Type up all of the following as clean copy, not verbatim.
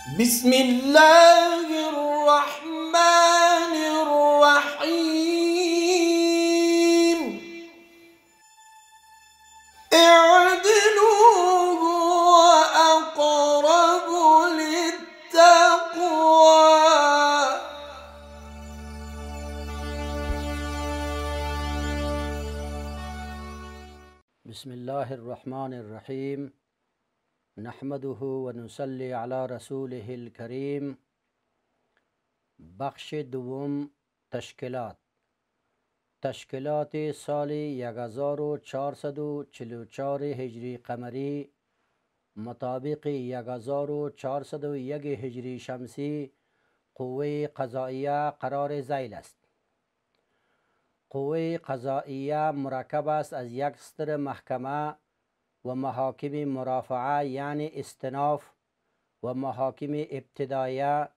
بسم الله الرحمن الرحيم اعدلوا هو أقرب للتقوى. بسم الله الرحمن الرحیم نحمده و نصلی علی رسوله الکریم. بخش دوم، تشکیلات سال 1444 هجری قمری مطابق 1401 هجری شمسی قوه قضائیه قرار ذیل است. قوه قضائیه مرکب است از یک صدر محکمه و محاکم مرافعه یعنی استئناف و محاکم ابتدایه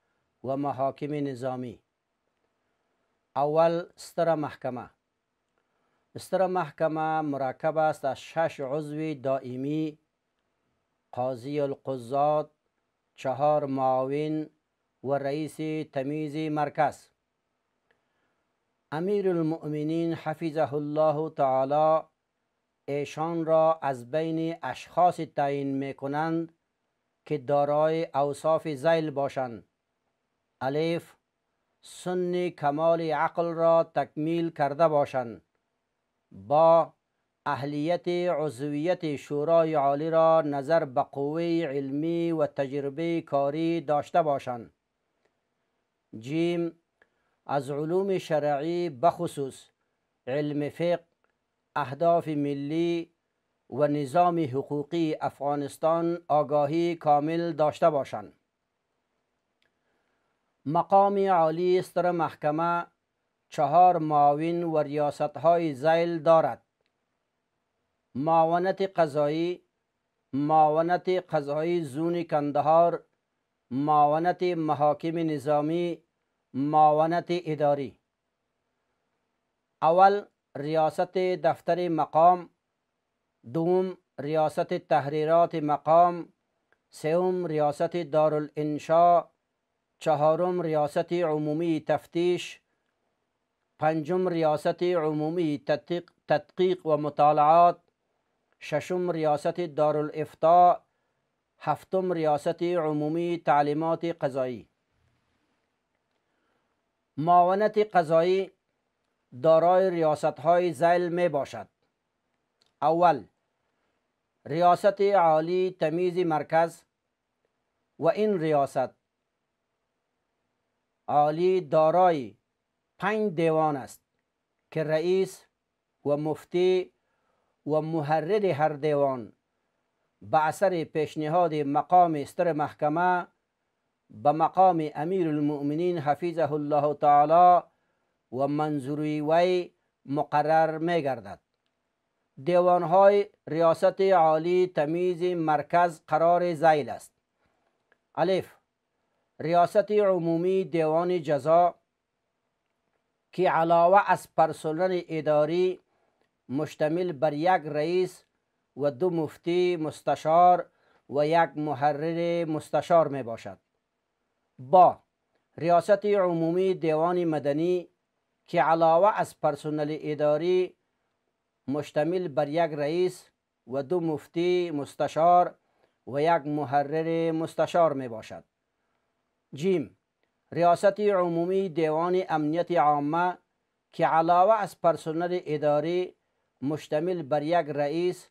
و محاکم نظامی. اول، صدر محکمه. صدر محکمه مرکب است از 6 عضو دائمی، قاضی القضات، 4 معاون و رئیس تمیز مرکز. امیر المؤمنین حفظه الله تعالی ایشان را از بین اشخاص تعیین می کنند که دارای اوصاف ذیل باشند: الف، سن کمال عقل را تکمیل کرده باشند. با، اهلیت عضویت شورای عالی را نظر به قوه علمی و تجربه کاری داشته باشند. جیم، از علوم شرعی بخصوص علم فقه، اهداف ملی و نظام حقوقی افغانستان آگاهی کامل داشته باشند. مقام عالی صدر محکمه 4 معاون و ریاست‌های ذیل دارد: معاونت قضایی، معاونت قضایی زون کندهار، معاونت محاکم نظامی، معاونت اداری. اول، ریاست دفتر مقام. دوم، ریاست تحریرات مقام. سوم، ریاست دارالانشاء. چهارم، ریاست عمومی تفتیش. پنجم، ریاست عمومی تدقیق و مطالعات. ششم، ریاست دارالافتاء. هفتم، ریاست عمومی تعلیمات قضایی. معاونت قضایی دارای ریاست‌های ذیل می باشد: اول، ریاست عالی تمیز مرکز و این ریاست عالی دارای 5 دیوان است که رئیس و مفتی و محرر هر دیوان به اثر پیشنهاد مقام صدر محکمه به مقام امیر المؤمنین حفظه الله تعالی و منظوری وی مقرر می گردد. دیوانهای ریاست عالی تمیز مرکز قرار ذیل است: الف، ریاست عمومی دیوان جزا که علاوه از پرسنل اداری مشتمل بر 1 رئیس و 2 مفتی مستشار و 1 محرر مستشار می باشد. با، ریاست عمومی دیوان مدنی که علاوه از پرسنل اداری مشتمل بر 1 رئیس و 2 مفتی مستشار و 1 محرر مستشار می باشد. جیم، ریاست عمومی دیوان امنیت عامه که علاوه از پرسنل اداری مشتمل بر 1 رئیس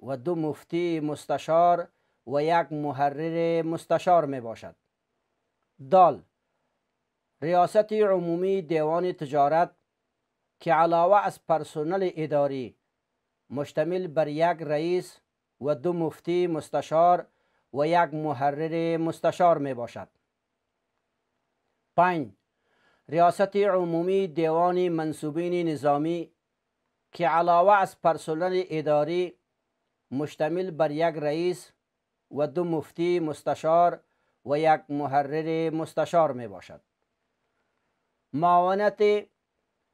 و 2 مفتی مستشار و 1 محرر مستشار می باشد. دال، ریاست عمومی دیوان تجارت که علاوه از پرسنل اداری مشتمل بر 1 رئیس و 2 مفتی مستشار و 1 محرر مستشار می باشد. 5. ریاست عمومی دیوان منصوبین نظامی که علاوه از پرسنل اداری مشتمل بر 1 رئیس و 2 مفتی مستشار و 1 محرر مستشار می باشد.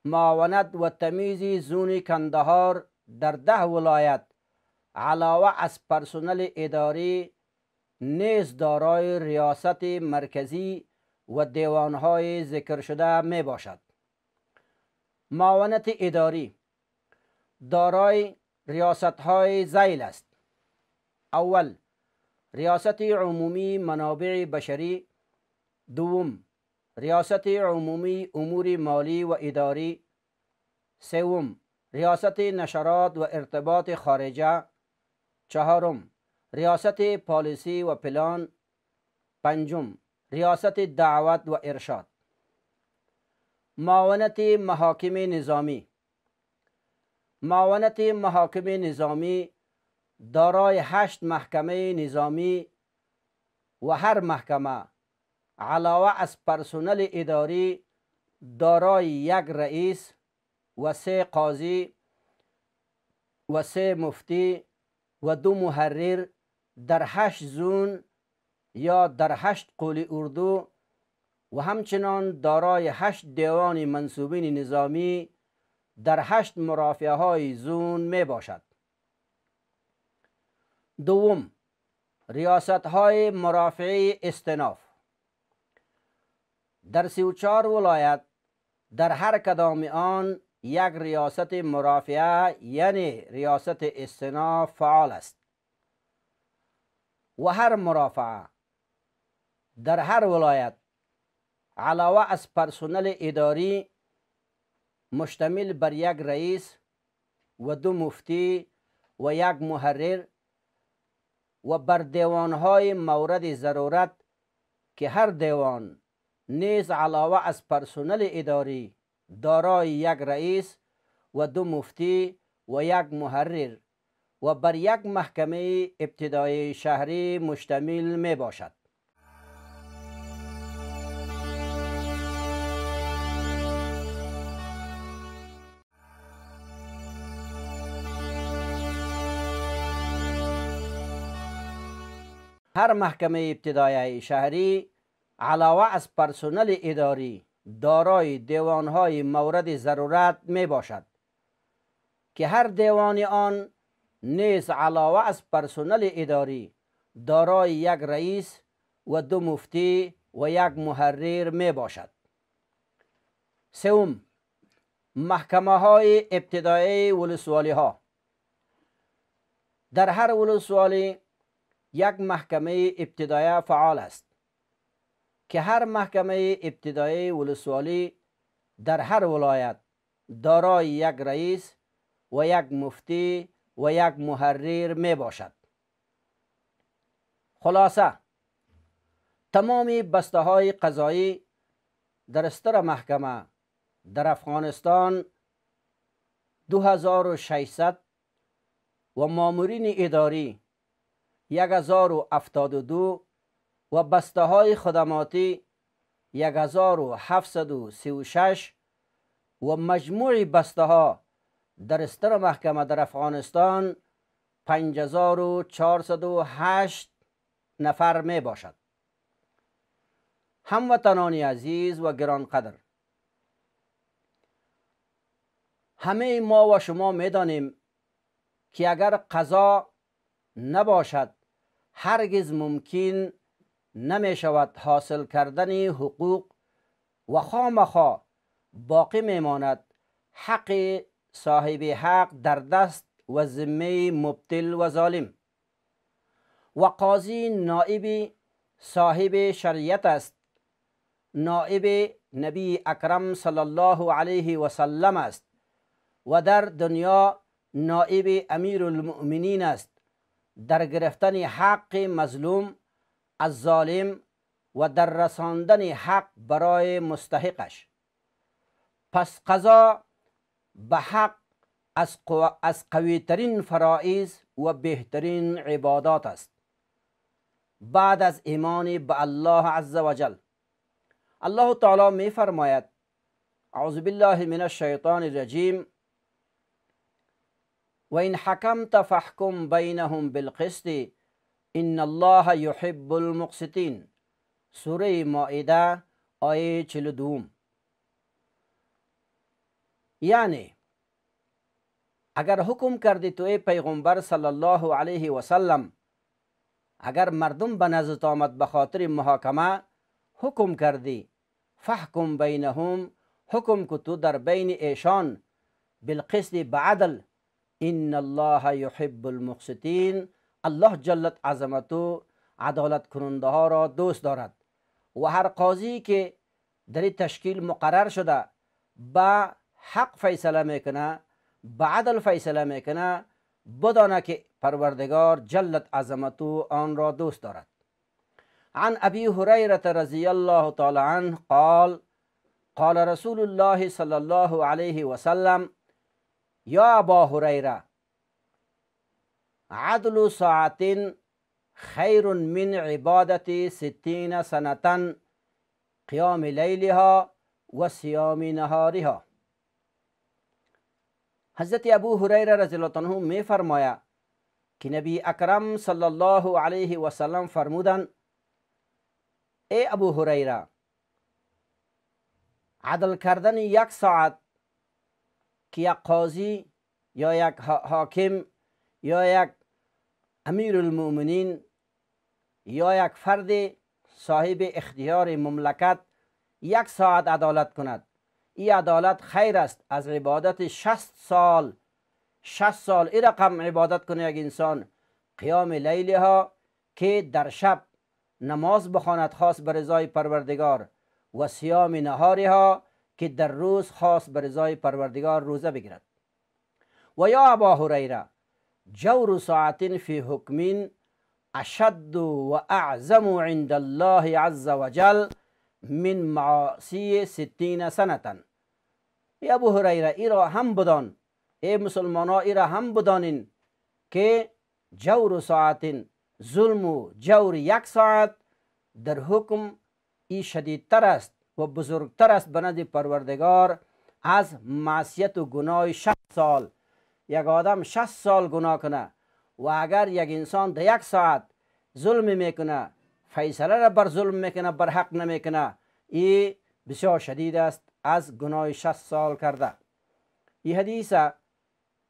معاونت و تمیز زون کندهار در 10 ولایت علاوه از پرسنل اداری نیز دارای ریاست مرکزی و دیوانهای ذکر شده می باشد. معاونت اداری دارای ریاستهای ذیل است. اول، ریاست عمومی منابع بشری. دوم، ریاست عمومی امور مالی و اداری. سوم، ریاست نشرات و ارتباط خارجه. چهارم، ریاست پالیسی و پلان. پنجم، ریاست دعوت و ارشاد. معاونت محاکم نظامی. معاونت محاکم نظامی دارای 8 محکمه نظامی و هر محکمه علاوه از پرسنل اداری دارای 1 رئیس و 3 قاضی و 3 مفتی و 2 محرر در 8 زون یا در 8 قول اردو و همچنان دارای 8 دیوان منصوبین نظامی در 8 مرافعه های زون می باشد. دوم، ریاست های مرافعه استناف. در 34 ولایت در هر کدام آن 1 ریاست مرافعه یعنی ریاست استناف فعال است و هر مرافعه در هر ولایت علاوه از پرسنل اداری مشتمل بر 1 رئیس و 2 مفتی و 1 محرر و بر دیوانهای مورد ضرورت که هر دیوان نیز علاوه از پرسنل اداری دارای 1 رئیس و 2 مفتی و 1 محرر و بر 1 محکمه ابتدایی شهری مشتمل می باشد. هر محکمه ابتدایی شهری علاوه از پرسنل اداری دارای دیوانهای مورد ضرورت می باشد که هر دیوان آن نیز علاوه از پرسنل اداری دارای 1 رئیس و 2 مفتی و 1 محرر می باشد. سوم، محکمه های ابتدایی ولسوالی ها. در هر ولسوالی 1 محکمه ابتدایی فعال است که هر محکمه ابتدایی ولسوالی در هر ولایت دارای 1 رئیس و 1 مفتی و 1 محرر می باشد. خلاصه، تمام بسته های قضایی در استر محکمه در افغانستان 2600 و مامورین اداری 1072 و بسته های خدماتی 1736 و مجموع بسته ها در استر محکمه در افغانستان 5408 نفر می باشد. هموطنان عزیز و گرانقدر، همه ما و شما می دانیم که اگر قضا نباشد هرگز ممکن نمی شود حاصل کردن حقوق و خامخا باقی می ماند حق صاحب حق در دست و ذمه مبتل و ظالم. و قاضی نائب صاحب شریعت است، نائب نبی اکرم صلی الله علیه و سلم است و در دنیا نائب امیر المؤمنین است در گرفتن حق مظلوم از ظالم و در رساندن حق برای مستحقش. پس قضا به حق از قویترین فرائض و بهترین عبادات است بعد از ایمان به الله عز و جل. الله تعالی می فرماید: اعوذ بالله من الشیطان الرجیم: و این حکمت فاحکم بینهم بالقسط ان الله یحب المقسطین. سوره مائده آیه 42. یعنی اگر حکم کردی تو ای پیغمبر صلی الله علیه و سلم، اگر مردم به نزد آمد به خاطر محاکمه، حکم کردی فحکم بینهم، حکم که تو در بین ایشان بالقسط بعدل، ان الله یحب المقسطین، الله جلت عظمتو عدالت کننده ها را دوست دارد. و هر قاضی که در تشکیل مقرر شده به حق فیصله میکنه، به عدل فیصله میکنه، بدانه که پروردگار جلت عظمتو آن را دوست دارد. عن ابی هریره رضی الله تعالی عنه قال قال رسول الله صلی الله علیه وسلم یا ابا هریره عدل ساعت خیر من عبادت 60 سنة قیام لیلها و صیام نهارها. حضرت ابو هریره رضی الله عنه می فرماید که نبی اکرم صلی الله علیه و سلم فرمودند ای ابو هریره، عدل کردن 1 ساعت که یک قاضی یا یک حاکم یا یک امیر المؤمنین یا یک فرد صاحب اختیار مملکت 1 ساعت عدالت کند، این عدالت خیر است از عبادت 60 سال. 60 سال این رقم عبادت کنه یک انسان، قیام لیلها که در شب نماز بخواند خاص به رضای پروردگار، و صیام نهارها که در روز خاص به رضای پروردگار روزه بگیرد. و یا ابا هریره جور ساعت فی حکم اشد و اعظم عند الله عز وجل من معاصی 60 سنة. ای ابو هریره ای را هم بدان، ای مسلمانا ای را هم بدانین که جور ساعت، ظلم و جور 1 ساعت در حکم ای شدیدتر است و بزرگتر است به نزد پروردگار از معصیت و گناه 60 سال. یک آدم 60 سال گناه کنه و اگر یک انسان در 1 ساعت ظلم میکنه، فیصله را بر ظلم میکنه، بر حق نمیکنه، این بسیار شدید است از گناه 60 سال کرده. این حدیث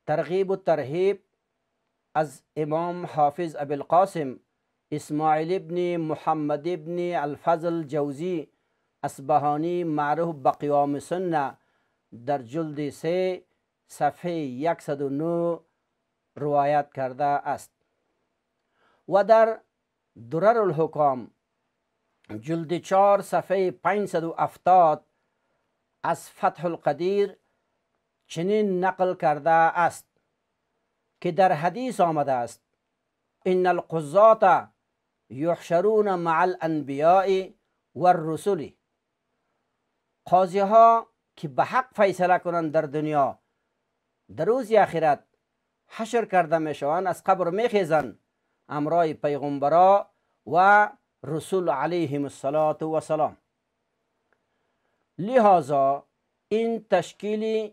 ترغیب و ترهیب از امام حافظ ابی القاسم اسماعیل ابن محمد ابن الفضل جوزی اصبهانی معروف به قیام سنه در جلد 3 صفحه 109 روایت کرده است. و در درر الحکام جلد 4 صفحه 570 از فتح القدیر چنین نقل کرده است که در حدیث آمده است ان القضاة یحشرون مع الانبیاء والرسل. قاضی ها که به حق فیصله کنند در دنیا، در روز آخرت حشر کرده میشوند، از قبر میخیزند امرای پیغمبرا و رسول علیهم السلام. لذا این تشکیل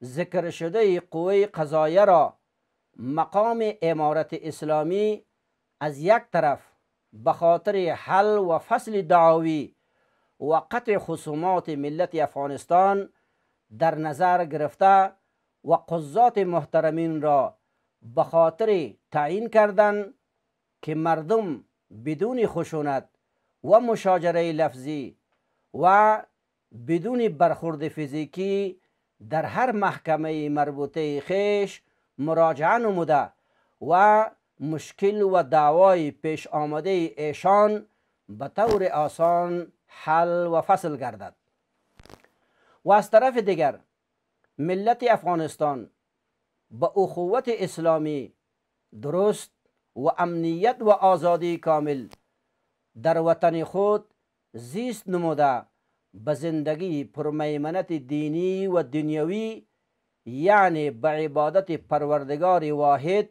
ذکر شده قوه قضایه را مقام امارت اسلامی از یک طرف به خاطر حل و فصل دعاوی و قطع خصومات ملت افغانستان در نظر گرفته و قضات محترمین را به خاطر تعیین کردند که مردم بدون خشونت و مشاجره لفظی و بدون برخورد فیزیکی در هر محکمه مربوطه خیش مراجعه نموده و مشکل و دعوای پیش آمده ایشان به طور آسان حل و فصل گردد. و از طرف دیگر ملت افغانستان با اخوت اسلامی درست و امنیت و آزادی کامل در وطن خود زیست نموده به زندگی پرمیمنت دینی و دنیوی، یعنی به عبادت پروردگار واحد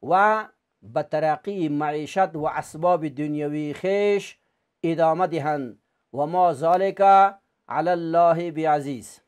و به ترقی معیشت و اسباب دنیوی خیش ادامه دهند و ما ذالک علی الله بعزیز.